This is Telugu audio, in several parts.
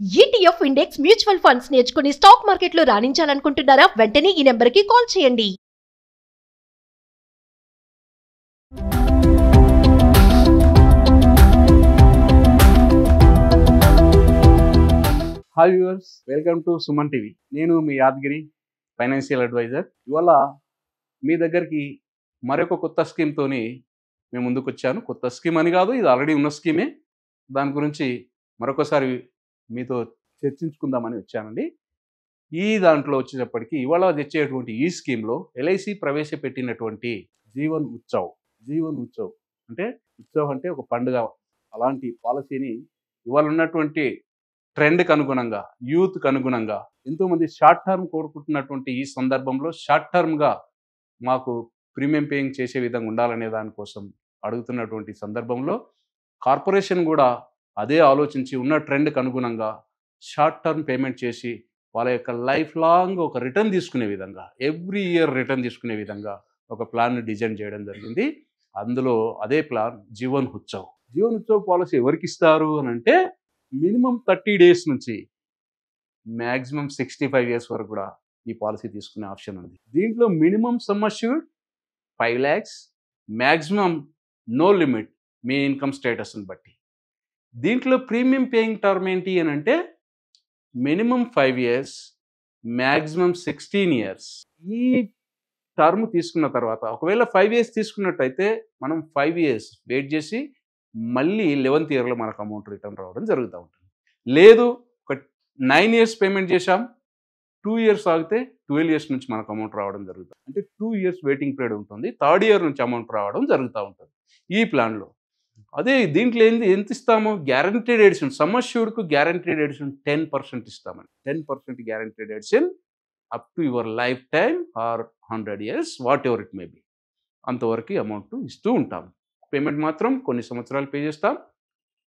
ETF ఇండెక్స్ మ్యూచువల్ ఫండ్స్ నేర్చుకుని స్టాక్ మార్కెట్లో రాణించాలనుకుంటున్నారా? వెంటనే ఈ నెంబర్కి కాల్ చేయండి. Hi viewers, welcome to Suman TV. నేను మీ యాదగిరి, ఫైనాన్షియల్ అడ్వైజర్. ఇవాళ మీ దగ్గరికి మరొక కొత్త స్కీమ్తోని మేము ముందుకు వచ్చాను. కొత్త స్కీమ్ అని కాదు, ఇది ఆల్రెడీ ఉన్న స్కీమే. దాని గురించి మరొకసారి మీతో చర్చించుకుందామని వచ్చానండి. ఈ దాంట్లో వచ్చేటప్పటికి ఇవాళ తెచ్చేటువంటి ఈ స్కీమ్లో ఎల్ఐసి ప్రవేశపెట్టినటువంటి జీవన్ ఉత్సవ్ అంటే ఉత్సవ్ అంటే ఒక పండుగ, అలాంటి పాలసీని ఇవాళ ఉన్నటువంటి ట్రెండ్కి అనుగుణంగా, యూత్కి అనుగుణంగా ఎంతోమంది షార్ట్ టర్మ్ కోరుకుంటున్నటువంటి ఈ సందర్భంలో షార్ట్ టర్మ్గా మాకు ప్రీమియం పేయింగ్ చేసే విధంగా ఉండాలనే దానికోసం అడుగుతున్నటువంటి సందర్భంలో కార్పొరేషన్ కూడా అదే ఆలోచించి ఉన్న ట్రెండ్కి అనుగుణంగా షార్ట్ టర్మ్ పేమెంట్ చేసి వాళ్ళ యొక్క లైఫ్ లాంగ్ ఒక రిటర్న్ తీసుకునే విధంగా, ఎవ్రీ ఇయర్ రిటర్న్ తీసుకునే విధంగా ఒక ప్లాన్ని డిజైన్ చేయడం జరిగింది. అందులో అదే ప్లాన్ జీవన్ ఉత్సవ్ పాలసీ ఎవరికి ఇస్తారు అని అంటే మినిమం 30 days నుంచి మ్యాక్సిమం 65 years వరకు కూడా ఈ పాలసీ తీసుకునే ఆప్షన్ ఉంది. దీంట్లో minimum sum assured 5 lakhs, maximum no limit మీ ఇన్కమ్ స్టేటస్ని బట్టి. దీంట్లో ప్రీమియం పేయింగ్ టర్మ్ ఏంటి అని అంటే మినిమం 5 years, మ్యాక్సిమం 16 years. ఈ టర్మ్ తీసుకున్న తర్వాత ఒకవేళ 5 years తీసుకున్నట్టయితే మనం 5 years వెయిట్ చేసి మళ్ళీ 11th yearలో మనకు అమౌంట్ రిటర్న్ రావడం జరుగుతూ ఉంటుంది. లేదు ఒక 9 years పేమెంట్ చేశాం, 2 years ఆగితే 12 years నుంచి మనకు అమౌంట్ రావడం జరుగుతుంది. అంటే 2 years వెయిటింగ్ పీరియడ్ ఉంటుంది. 3rd year నుంచి అమౌంట్ రావడం జరుగుతూ ఉంటుంది ఈ ప్లాన్లో. అదే దీంట్లో ఎంత ఇస్తాము? గ్యారంటీడ్ ఎడిషన్, సమ్ అష్యూర్డ్కు గ్యారంటీడ్ ఎడిషన్ 10% ఇస్తామని. 10% guaranteed addition up to your life time or 100 years, whatever it may be, అంతవరకు అమౌంట్ ఇస్తూ ఉంటాం. పేమెంట్ మాత్రం కొన్ని సంవత్సరాలు పే చేస్తాం,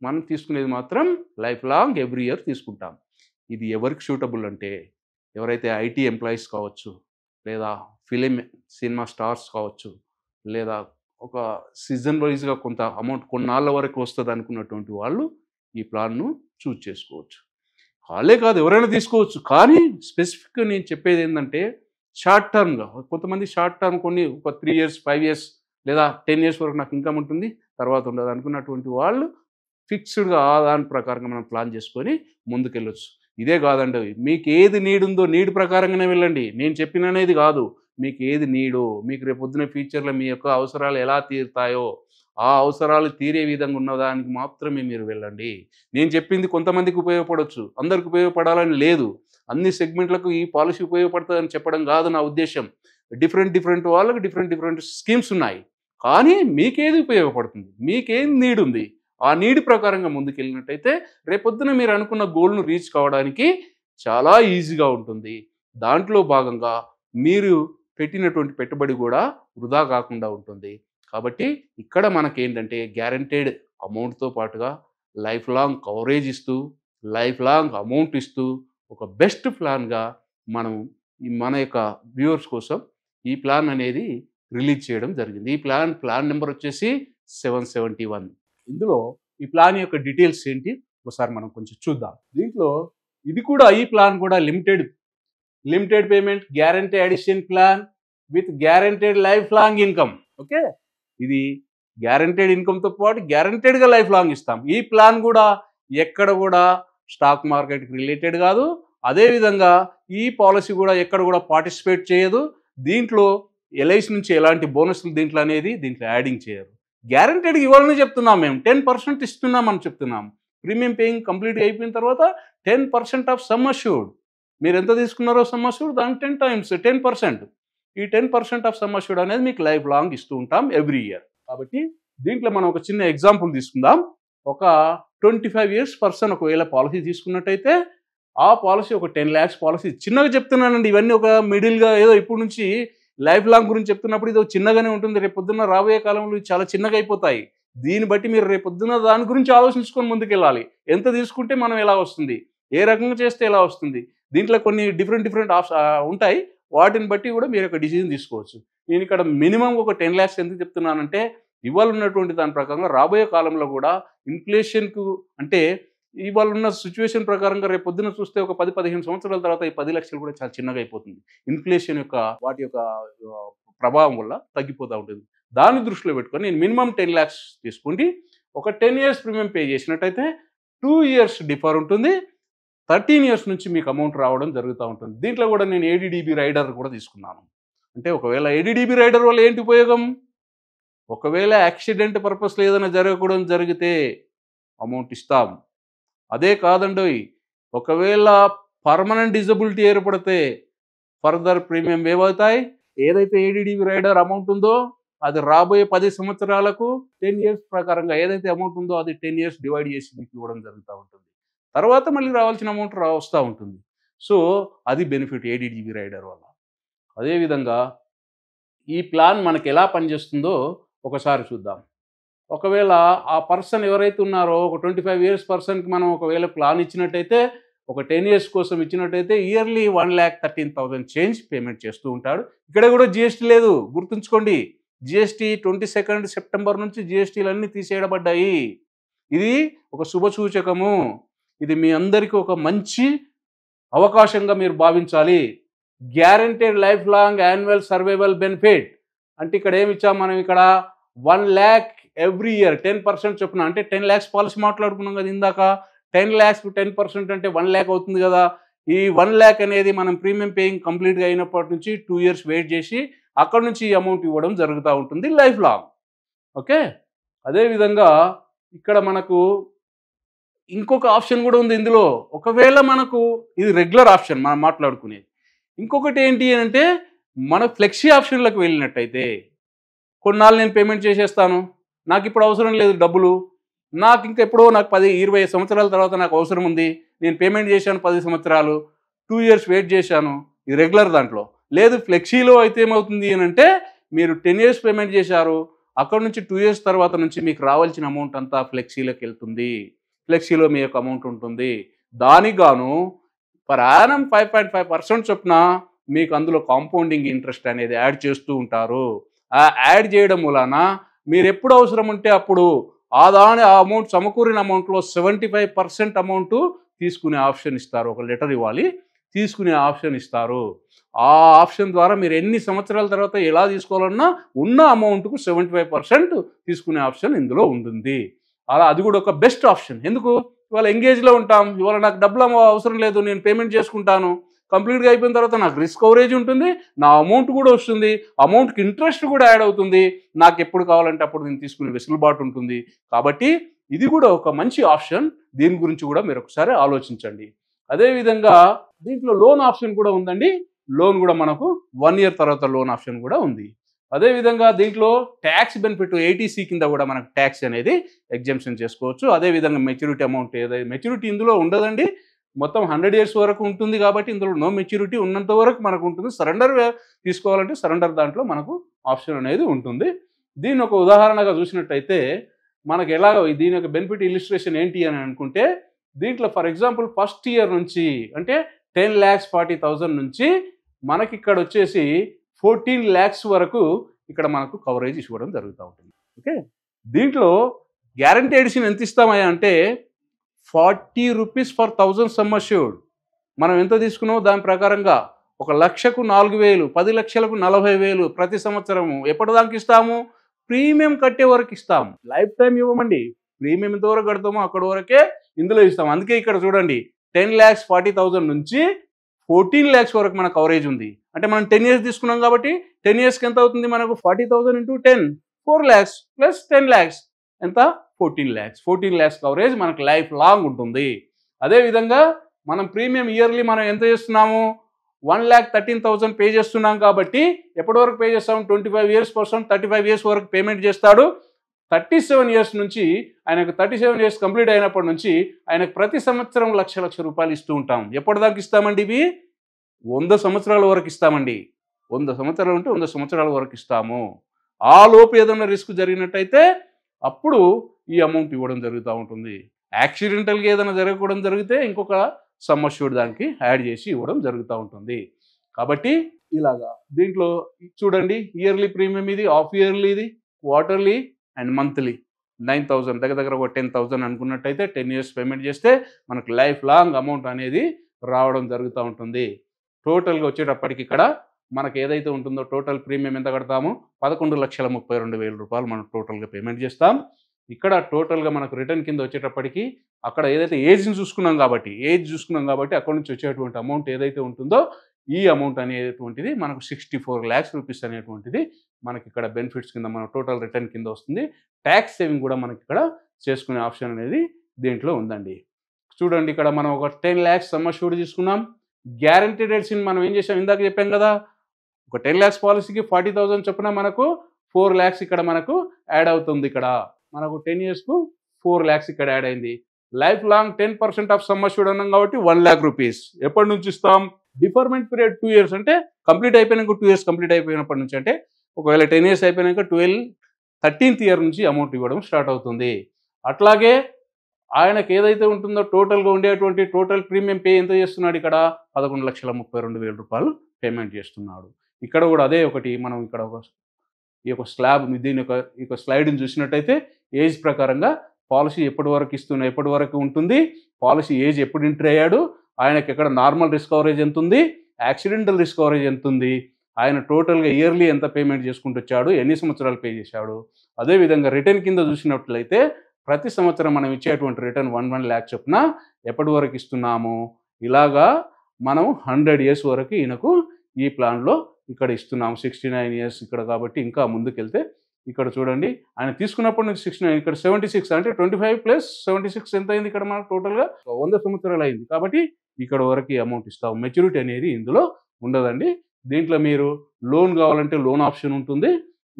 మనం తీసుకునేది మాత్రం లైఫ్ లాంగ్ ఎవ్రీ ఇయర్ తీసుకుంటాం. ఇది ఎవరికి సూటబుల్ అంటే ఎవరైతే ఐటీ ఎంప్లాయీస్ కావచ్చు, లేదా సినిమా స్టార్స్ కావచ్చు, లేదా ఒక సీజన్ వైజ్గా కొంత అమౌంట్ కొన్నాళ్ళ వరకు వస్తుంది అనుకున్నటువంటి వాళ్ళు ఈ ప్లాన్ను చూజ్ చేసుకోవచ్చు. వాళ్ళే కాదు, ఎవరైనా తీసుకోవచ్చు. కానీ స్పెసిఫిక్గా నేను చెప్పేది ఏంటంటే షార్ట్ టర్మ్గా, కొంతమంది షార్ట్ టర్మ్ కొన్ని ఒక 3 years, 5 years లేదా 10 years వరకు నాకు ఇన్కమ్ ఉంటుంది, తర్వాత ఉండదు అనుకున్నటువంటి వాళ్ళు ఫిక్స్డ్గా ఆ దాని ప్రకారంగా మనం ప్లాన్ చేసుకొని ముందుకెళ్ళొచ్చు. ఇదే కాదండి, మీకు ఏది నీడ్ ఉందో నీడ్ ప్రకారంగానే వెళ్ళండి. నేను చెప్పిననేది కాదు, మీకు ఏది నీడో, మీకు రేపు పొద్దున ఫ్యూచర్లో మీ యొక్క అవసరాలు ఎలా తీరుతాయో ఆ అవసరాలు తీరే విధంగా ఉన్నదానికి మాత్రమే మీరు వెళ్ళండి. నేను చెప్పింది కొంతమందికి ఉపయోగపడవచ్చు, అందరికి ఉపయోగపడాలని లేదు. అన్ని సెగ్మెంట్లకు ఈ పాలసీ ఉపయోగపడుతుందని చెప్పడం కాదు నా ఉద్దేశం. డిఫరెంట్ వాళ్ళకి డిఫరెంట్ స్కీమ్స్ ఉన్నాయి. కానీ మీకేది ఉపయోగపడుతుంది, మీకేం నీడ్ ఉంది, ఆ నీడ్ ప్రకారంగా ముందుకెళ్ళినట్టయితే రేపొద్దున మీరు అనుకున్న గోల్ను రీచ్ కావడానికి చాలా ఈజీగా ఉంటుంది. దాంట్లో భాగంగా మీరు పెట్టినటువంటి పెట్టుబడి కూడా వృధా కాకుండా ఉంటుంది. కాబట్టి ఇక్కడ మనకేంటంటే గ్యారంటీడ్ అమౌంట్తో పాటుగా లైఫ్ లాంగ్ కవరేజ్ ఇస్తూ, లైఫ్ లాంగ్ అమౌంట్ ఇస్తూ ఒక బెస్ట్ ప్లాన్గా మనం మన యొక్క వ్యూవర్స్ కోసం ఈ ప్లాన్ అనేది రిలీజ్ చేయడం జరిగింది. ఈ ప్లాన్ నెంబర్ వచ్చేసి 771. ఇందులో ఈ ప్లాన్ యొక్క డీటెయిల్స్ ఏంటి ఒకసారి మనం కొంచెం చూద్దాం. దీంట్లో ఈ ప్లాన్ కూడా limited payment guarantee addition plan with guaranteed life long income. Okay, ఇది గ్యారంటీడ్ ఇన్కమ్తో పాటు గ్యారంటీడ్గా లైఫ్ లాంగ్ ఇస్తాం. ఈ ప్లాన్ కూడా ఎక్కడ కూడా స్టాక్ మార్కెట్కి రిలేటెడ్ కాదు. అదేవిధంగా ఈ పాలసీ కూడా ఎక్కడ కూడా పార్టిసిపేట్ చేయదు. దీంట్లో ఎల్ఐసి నుంచి ఎలాంటి బోనస్లు దీంట్లో యాడింగ్ చేయరు. గ్యారంటీడ్గా ఇవ్వాలని చెప్తున్నాం. మేము 10% ఇస్తున్నామని చెప్తున్నాం. ప్రీమియం పేయింగ్ కంప్లీట్గా అయిపోయిన తర్వాత 10% ఆఫ్ సమ్ అష్యూర్డ్, మీరు ఎంత తీసుకున్నారో సమ్ అష్యూర్డ్ దానికి 10 times 10%. ఈ 10% ఆఫ్ సమ్ అష్యూర్డ్ అనేది మీకు లైఫ్ లాంగ్ ఇస్తూ ఉంటాం ఎవ్రీ ఇయర్. కాబట్టి దీంట్లో మనం ఒక చిన్న ఎగ్జాంపుల్ తీసుకుందాం. ఒక 25 years పర్సన్ ఒకవేళ పాలసీ తీసుకున్నట్టయితే ఆ పాలసీ ఒక 10 lakhs పాలసీ. చిన్నగా చెప్తున్నానండి, ఇవన్నీ ఒక మిడిల్గా ఏదో ఇప్పుడు నుంచి లైఫ్ లాంగ్ గురించి చెప్తున్నప్పుడు ఇది చిన్నగానే ఉంటుంది. రేపు పొద్దున్న రాబోయే కాలంలో చాలా చిన్నగా అయిపోతాయి. దీన్ని బట్టి మీరు రేపు పొద్దున్న దాని గురించి ఆలోచించుకొని ముందుకెళ్ళాలి. ఎంత తీసుకుంటే మనం ఎలా వస్తుంది, ఏ రకంగా చేస్తే ఎలా వస్తుంది, దీంట్లో కొన్ని డిఫరెంట్ ఉంటాయి. వాటిని బట్టి కూడా మీరు ఒక డిసిజన్ తీసుకోవచ్చు. నేను ఇక్కడ మినిమం ఒక 10 lakhs ఎందుకు చెప్తున్నానంటే ఇవాళ ఉన్నటువంటి దాని ప్రకారంగా రాబోయే కాలంలో కూడా ఇన్ఫ్లేషన్కు అంటే ఇవాళ ఉన్న సిచ్యువేషన్ ప్రకారంగా రేపు పొద్దున చూస్తే ఒక 10-15 సంవత్సరాల తర్వాత ఈ 10 లక్షలు కూడా చాలా చిన్నగా అయిపోతుంది. ఇన్ఫ్లేషన్ యొక్క వాటి యొక్క ప్రభావం వల్ల తగ్గిపోతూ ఉంటుంది. దాన్ని దృష్టిలో పెట్టుకొని నేను మినిమం 10 lakhs తీసుకుంటే ఒక 10 years ప్రీమియం పే చేసినట్టయితే 2 years డిఫర్ ఉంటుంది. 13 years నుంచి మీకు అమౌంట్ రావడం జరుగుతూ ఉంటుంది. దీంట్లో కూడా నేను ఏడీడీబీ రైడర్ కూడా తీసుకున్నాను. అంటే ఒకవేళ ఏడీడీబీ రైడర్ వల్ల ఏంటి ఉపయోగం? ఒకవేళ యాక్సిడెంట్ పర్పస్లో ఏదైనా జరగకూడదు జరిగితే అమౌంట్ ఇస్తాం. అదే కాదండోయ్, ఒకవేళ పర్మనెంట్ డిజబిలిటీ ఏర్పడితే ఫర్దర్ ప్రీమియం వేవ్ అవుతాయి. ఏదైతే ఏడీడీబీ రైడర్ అమౌంట్ ఉందో అది రాబోయే 10 సంవత్సరాలకు 10 years ప్రకారంగా ఏదైతే అమౌంట్ ఉందో అది 10 years డివైడ్ చేసి మీకు ఇవ్వడం జరుగుతూ ఉంటుంది. తర్వాత మళ్ళీ రావాల్సిన అమౌంట్ వస్తూ ఉంటుంది. సో అది బెనిఫిట్ ఏడీడీబీ రైడర్ వల్ల. అదేవిధంగా ఈ ప్లాన్ మనకి ఎలా పనిచేస్తుందో ఒకసారి చూద్దాం. ఒకవేళ ఆ పర్సన్ ఎవరైతే ఉన్నారో ఒక 25 years పర్సన్కి మనం ఒకవేళ ప్లాన్ ఇచ్చినట్టయితే ఒక 10 years కోసం ఇచ్చినట్టయితే ఇయర్లీ 1,13,000 చేంజ్ పేమెంట్ చేస్తూ ఉంటాడు. ఇక్కడ కూడా జిఎస్టీ లేదు, గుర్తుంచుకోండి. జిఎస్టీ 22 September నుంచి జిఎస్టీలు అన్నీ తీసేయబడ్డాయి. ఇది ఒక శుభ సూచకము. ఇది మీ అందరికీ ఒక మంచి అవకాశంగా మీరు భావించాలి. Guaranteed life long annual survival benefit అంటే ఇక్కడ ఏమి ఇచ్చాం మనం? ఇక్కడ 1 lakh ఎవ్రీ ఇయర్ 10% చొప్పున, అంటే 10 lakhs పాలసీ మాట్లాడుకున్నాం కదా ఇందాక. 10 lakhs 10% అంటే 1 lakh అవుతుంది కదా. ఈ 1 lakh అనేది మనం ప్రీమియం పేయింగ్ కంప్లీట్గా అయినప్పటి నుంచి 2 years వెయిట్ చేసి అక్కడ నుంచి ఈ అమౌంట్ ఇవ్వడం జరుగుతూ ఉంటుంది లైఫ్ లాంగ్. ఓకే, అదేవిధంగా ఇక్కడ మనకు ఇంకొక ఆప్షన్ కూడా ఉంది ఇందులో. ఒకవేళ మనకు ఇది రెగ్యులర్ ఆప్షన్ మనం మాట్లాడుకునేది. ఇంకొకటి ఏంటి అంటే మన ఫ్లెక్సీ ఆప్షన్లకు వెళ్ళినట్టయితే కొన్నాళ్ళు నేను పేమెంట్ చేసేస్తాను, నాకు ఇప్పుడు అవసరం లేదు డబ్బులు, నాకు ఇంకా ఎప్పుడో నాకు 10-20 సంవత్సరాల తర్వాత నాకు అవసరం ఉంది, నేను పేమెంట్ చేశాను 10 సంవత్సరాలు, 2 years వెయిట్ చేశాను. ఇది రెగ్యులర్ దాంట్లో. లేదు ఫ్లెక్సీలో అయితే ఏమవుతుంది అని అంటే మీరు 10 years పేమెంట్ చేశారు, అక్కడ నుంచి 2 years తర్వాత నుంచి మీకు రావాల్సిన అమౌంట్ అంతా ఫ్లెక్సీలోకి వెళ్తుంది. ఫ్లెక్సీలో మీ యొక్క అమౌంట్ ఉంటుంది. దానికి గాను పర్ యానం 5.5% చొప్పున మీకు అందులో కాంపౌండింగ్ ఇంట్రెస్ట్ అనేది యాడ్ చేస్తూ ఉంటారు. ఆ యాడ్ చేయడం వలన మీరు ఎప్పుడు అవసరం ఉంటే అప్పుడు ఆ అమౌంట్ సమకూరిన అమౌంట్లో 75% అమౌంట్ తీసుకునే ఆప్షన్ ఇస్తారు. ఒక లెటర్ ఇవ్వాలి, తీసుకునే ఆప్షన్ ఇస్తారు. ఆ ఆప్షన్ ద్వారా మీరు ఎన్ని సంవత్సరాల తర్వాత ఎలా తీసుకోవాలన్నా ఉన్న అమౌంట్కు 75% తీసుకునే ఆప్షన్ ఇందులో ఉంటుంది. అలా అది కూడా ఒక బెస్ట్ ఆప్షన్. ఎందుకు? ఇవాళ ఎంగేజ్లో ఉంటాం, ఇవాళ నాకు డబ్బులు అవసరం లేదు, నేను పేమెంట్ చేసుకుంటాను, కంప్లీట్గా అయిపోయిన తర్వాత నాకు రిస్క్ కవరేజ్ ఉంటుంది, నా అమౌంట్ కూడా వస్తుంది, అమౌంట్కి ఇంట్రెస్ట్ కూడా యాడ్ అవుతుంది, నాకు ఎప్పుడు కావాలంటే అప్పుడు నేను తీసుకునే వెసులుబాటు ఉంటుంది. కాబట్టి ఇది కూడా ఒక మంచి ఆప్షన్. దీని గురించి కూడా మీరు ఒకసారి ఆలోచించండి. అదేవిధంగా దీంట్లో లోన్ ఆప్షన్ కూడా ఉందండి. లోన్ కూడా మనకు 1 year తర్వాత లోన్ ఆప్షన్ కూడా ఉంది. అదేవిధంగా దీంట్లో ట్యాక్స్ బెనిఫిట్ 80C కింద కూడా మనకు ట్యాక్స్ అనేది ఎగ్జంప్షన్ చేసుకోవచ్చు. అదేవిధంగా మెచ్యూరిటీ అమౌంట్ ఏదైతే మెచ్యూరిటీ ఇందులో ఉండదండి, మొత్తం 100 years వరకు ఉంటుంది. కాబట్టి ఇందులో నో మెచ్యూరిటీ ఉన్నంత వరకు మనకు ఉంటుంది. సరెండర్ తీసుకోవాలంటే సరెండర్ దాంట్లో మనకు ఆప్షన్ అనేది ఉంటుంది. దీన్ని ఒక ఉదాహరణగా చూసినట్టయితే మనకు ఎలా దీని యొక్క బెనిఫిట్ ఇలిస్ట్రేషన్ ఏంటి అని అనుకుంటే దీంట్లో ఫర్ ఎగ్జాంపుల్ ఫస్ట్ ఇయర్ నుంచి అంటే 10,40,000 నుంచి మనకి ఇక్కడ వచ్చేసి 14 lakhs వరకు ఇక్కడ మనకు కవరేజ్ ఇవ్వడం జరుగుతూ ఉంటుంది. ఓకే, దీంట్లో గ్యారంటీ ఎడిషన్ ఎంత ఇస్తామయ్యా అంటే 40 rupees for 1,000 సమ్ అష్యూర్డ్. మనం ఎంత తీసుకున్నామో దాని ప్రకారంగా 1,00,000కు 4,000, 10 లక్షలకు 40,000 ప్రతి సంవత్సరము ఎప్పటిదాకా ఇస్తాము? ప్రీమియం కట్టే వరకు ఇస్తాం. Life time ఇవ్వమండి. ప్రీమియం ఎంతవరకు కడతామో అక్కడ వరకే ఇందులో ఇస్తాం. అందుకే ఇక్కడ చూడండి 10,40,000 నుంచి 14 lakhs వరకు మన కవరేజ్ ఉంది. అంటే మనం 10 years తీసుకున్నాం కాబట్టి 10 yearsకి ఎంత అవుతుంది మనకు? 40,000 into 10 4 lakhs ప్లస్ 10 lakhs ఎంత? 14 lakhs. 14 lakhs కవరేజ్ మనకు లైఫ్ లాంగ్ ఉంటుంది. అదేవిధంగా మనం ప్రీమియం ఇయర్లీ మనం ఎంత చేస్తున్నాము? 1,13,000 పే చేస్తున్నాం కాబట్టి ఎప్పటి వరకు పే చేస్తాము? 25 years కోసం 35 years వరకు పేమెంట్ చేస్తాడు. 37 years నుంచి ఆయనకు 37 years కంప్లీట్ అయినప్పటి నుంచి ఆయనకు ప్రతి సంవత్సరం లక్ష రూపాయలు ఇస్తూ ఉంటాం. ఎప్పటిదాకా ఇస్తామండి? ఇవి 100 సంవత్సరాల వరకు ఇస్తామండి. 100 సంవత్సరాలు ఉంటే 100 సంవత్సరాల వరకు ఇస్తాము. ఆ లోపు ఏదైనా రిస్క్ జరిగినట్టయితే అప్పుడు ఈ అమౌంట్ ఇవ్వడం జరుగుతూ ఉంటుంది. యాక్సిడెంటల్గా ఏదైనా జరగకూడదు జరిగితే ఇంకొక సమ్ అష్యూర్డ్ దానికి యాడ్ చేసి ఇవ్వడం జరుగుతూ ఉంటుంది. కాబట్టి ఇలాగా దీంట్లో చూడండి ఇయర్లీ ప్రీమియం ఇది, హాఫ్ ఇయర్లీ ఇది, క్వార్టర్లీ అండ్ మంత్లీ 9,000 దగ్గర దగ్గర ఒక 10,000 అనుకున్నట్టయితే 10 years పేమెంట్ చేస్తే మనకు లైఫ్ లాంగ్ అమౌంట్ అనేది రావడం జరుగుతూ ఉంటుంది. టోటల్గా వచ్చేటప్పటికి ఇక్కడ మనకు ఏదైతే ఉంటుందో టోటల్ ప్రీమియం ఎంత కడతాము, 11,32,000 రూపాయలు మనం టోటల్గా పేమెంట్ చేస్తాం. ఇక్కడ టోటల్గా మనకు రిటర్న్ కింద వచ్చేటప్పటికి అక్కడ ఏదైతే ఏజ్ని చూసుకున్నాం కాబట్టి అక్కడ నుంచి వచ్చేటువంటి అమౌంట్ ఏదైతే ఉంటుందో ఈ అమౌంట్ అనేటువంటిది మనకు 64 lakhs రూపీస్ అనేటువంటిది మనకి ఇక్కడ బెనిఫిట్స్ కింద మన టోటల్ రిటర్న్ కింద వస్తుంది. ట్యాక్స్ సేవింగ్ కూడా మనకి ఇక్కడ చేసుకునే ఆప్షన్ అనేది దీంట్లో ఉందండి. చూడండి, ఇక్కడ మనం ఒక 10 lakhs సమ్ అష్యూర్డ్ తీసుకున్నాం. గ్యారంటీ రేట్స్ మనం ఏం చేసాం, ఇందాక చెప్పాం కదా, ఒక 10 lakhs పాలసీకి 40,000 చొప్పున మనకు 4 lakhs ఇక్కడ మనకు యాడ్ అవుతుంది. ఇక్కడ మనకు 10 yearsకు 4 lakhs ఇక్కడ యాడ్ అయింది. Life long 10% of sum assured అన్నాం కాబట్టి 1 lakh రూపీస్ ఎప్పటి నుంచి ఇస్తాం, డిఫర్మెంట్ పీరియడ్ 2 years అంటే కంప్లీట్ అయిపోయినాక 2 years కంప్లీట్ అయిపోయినప్పటి నుంచి, అంటే ఒకవేళ 10 years అయిపోయినాక 13th year నుంచి అమౌంట్ ఇవ్వడం స్టార్ట్ అవుతుంది. అట్లాగే ఆయనకు ఏదైతే ఉంటుందో టోటల్గా ఉండేటువంటి టోటల్ ప్రీమియం పే ఎంత చేస్తున్నాడు, ఇక్కడ 11,32,000 రూపాయలు పేమెంట్ చేస్తున్నాడు. ఇక్కడ కూడా అదే ఒకటి మనం ఇక్కడ ఈ యొక్క స్లాబ్ దీని యొక్క స్లైడ్ని చూసినట్టయితే ఏజ్ ప్రకారంగా పాలసీ ఎప్పటి వరకు ఉంటుంది, పాలసీ ఏజ్ ఎప్పుడు ఎంటర్ అయ్యాడు, ఆయనకి ఎక్కడ నార్మల్ రిస్క్ కవరేజ్ ఎంత ఉంది, యాక్సిడెంటల్ రిస్క్ కవరేజ్ ఎంత ఉంది, ఆయన టోటల్గా ఇయర్లీ ఎంత పేమెంట్ చేసుకుంటూ వచ్చాడు, ఎన్ని సంవత్సరాలు పే చేశాడు. అదేవిధంగా రిటర్న్ కింద చూసినట్లయితే ప్రతి సంవత్సరం మనం ఇచ్చేటువంటి రిటర్న్ 1 lakh చొప్పున ఎప్పటి వరకు ఇస్తున్నాము, ఇలాగా మనం 100 years వరకు ఈయనకు ఈ ప్లాన్లో ఇక్కడ ఇస్తున్నాము. 69 years ఇక్కడ కాబట్టి ఇంకా ముందుకెళ్తే ఇక్కడ చూడండి, ఆయన తీసుకున్నప్పటి నుంచి 69, ఇక్కడ 76 అంటే 25 + 76 ఎంత అయింది, ఇక్కడ మనకు టోటల్గా 100 సంవత్సరాలు అయింది. కాబట్టి ఇక్కడ వరకు అమౌంట్ ఇస్తాము. మెచ్యూరిటీ అనేది ఇందులో ఉండదండి. దీంట్లో మీరు లోన్ కావాలంటే లోన్ ఆప్షన్ ఉంటుంది,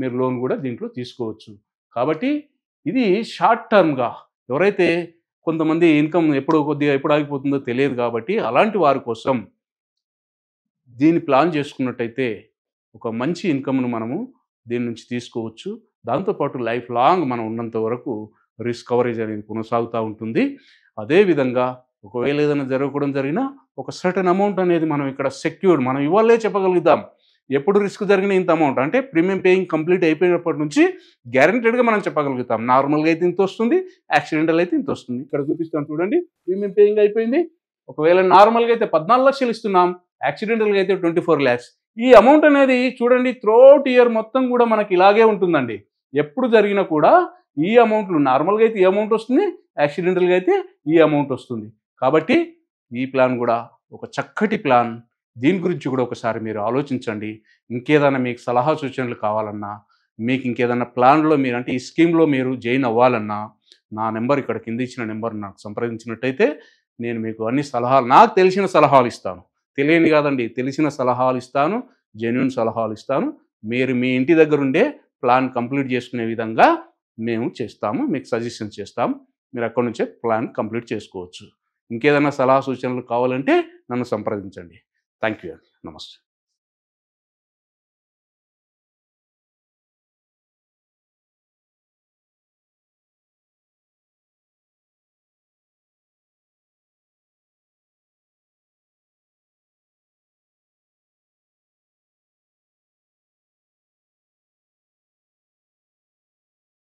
మీరు లోన్ కూడా దీంట్లో తీసుకోవచ్చు. కాబట్టి ఇది షార్ట్ టర్మ్గా ఎవరైతే కొంతమంది ఇన్కమ్ ఎప్పుడు ఆగిపోతుందో తెలియదు కాబట్టి అలాంటి వారి కోసం దీన్ని ప్లాన్ చేసుకున్నట్టయితే ఒక మంచి ఇన్కమ్ను మనము దీని నుంచి తీసుకోవచ్చు. దాంతోపాటు లైఫ్ లాంగ్ మనం ఉన్నంత వరకు రిస్క్ కవరేజ్ అనేది కొనసాగుతూ ఉంటుంది. అదేవిధంగా ఒకవేళ ఏదైనా జరిగినా ఒక సర్టన్ అమౌంట్ అనేది మనం ఇక్కడ సెక్యూర్డ్ మనం ఇవాళే చెప్పగలుగుతాం. ఎప్పుడు రిస్క్ జరిగిన ఇంత అమౌంట్ అంటే ప్రీమియం పేయింగ్ కంప్లీట్ అయిపోయినప్పటి నుంచి గ్యారంటెడ్గా మనం చెప్పగలుగుతాం. నార్మల్గా అయితే ఇంత వస్తుంది, యాక్సిడెంటల్ అయితే ఇంత వస్తుంది. ఇక్కడ చూపిస్తాం చూడండి, ప్రీమియం పేయింగ్ అయిపోయింది. ఒకవేళ నార్మల్గా అయితే 14 లక్షలు ఇస్తున్నాం, యాక్సిడెంటల్గా అయితే 24 lakhs. ఈ అమౌంట్ అనేది చూడండి త్రూఅవుట్ ఇయర్ మొత్తం కూడా మనకి ఇలాగే ఉంటుందండి. ఎప్పుడు జరిగినా కూడా ఈ అమౌంట్లు నార్మల్గా అయితే ఈ అమౌంట్ వస్తుంది, యాక్సిడెంటల్గా అయితే ఈ అమౌంట్ వస్తుంది. కాబట్టి ఈ ప్లాన్ కూడా ఒక చక్కటి ప్లాన్. దీని గురించి కూడా ఒకసారి మీరు ఆలోచించండి. ఇంకేదైనా మీకు సలహా సూచనలు కావాలన్నా, మీకు ఇంకేదైనా ప్లాన్లో మీరు అంటే ఈ స్కీమ్లో మీరు జాయిన్ అవ్వాలన్నా నా నెంబర్ ఇక్కడ కింద ఇచ్చిన నెంబర్ నాకు సంప్రదించినట్టయితే నేను మీకు అన్ని సలహాలు, నాకు తెలిసిన సలహాలు ఇస్తాను. తెలియని కాదండి, తెలిసిన సలహాలు ఇస్తాను, జెన్యూన్ సలహాలు ఇస్తాను. మీరు మీ ఇంటి దగ్గర ఉండే ప్లాన్ కంప్లీట్ చేసుకునే విధంగా మేము చేస్తాము, మీకు సజెషన్స్ చేస్తాము. మీరు అక్కడి నుంచే ప్లాన్ కంప్లీట్ చేసుకోవచ్చు. ఇంకేదైనా సలహా సూచనలు కావాలంటే నన్ను సంప్రదించండి. Thank you. నమస్తే.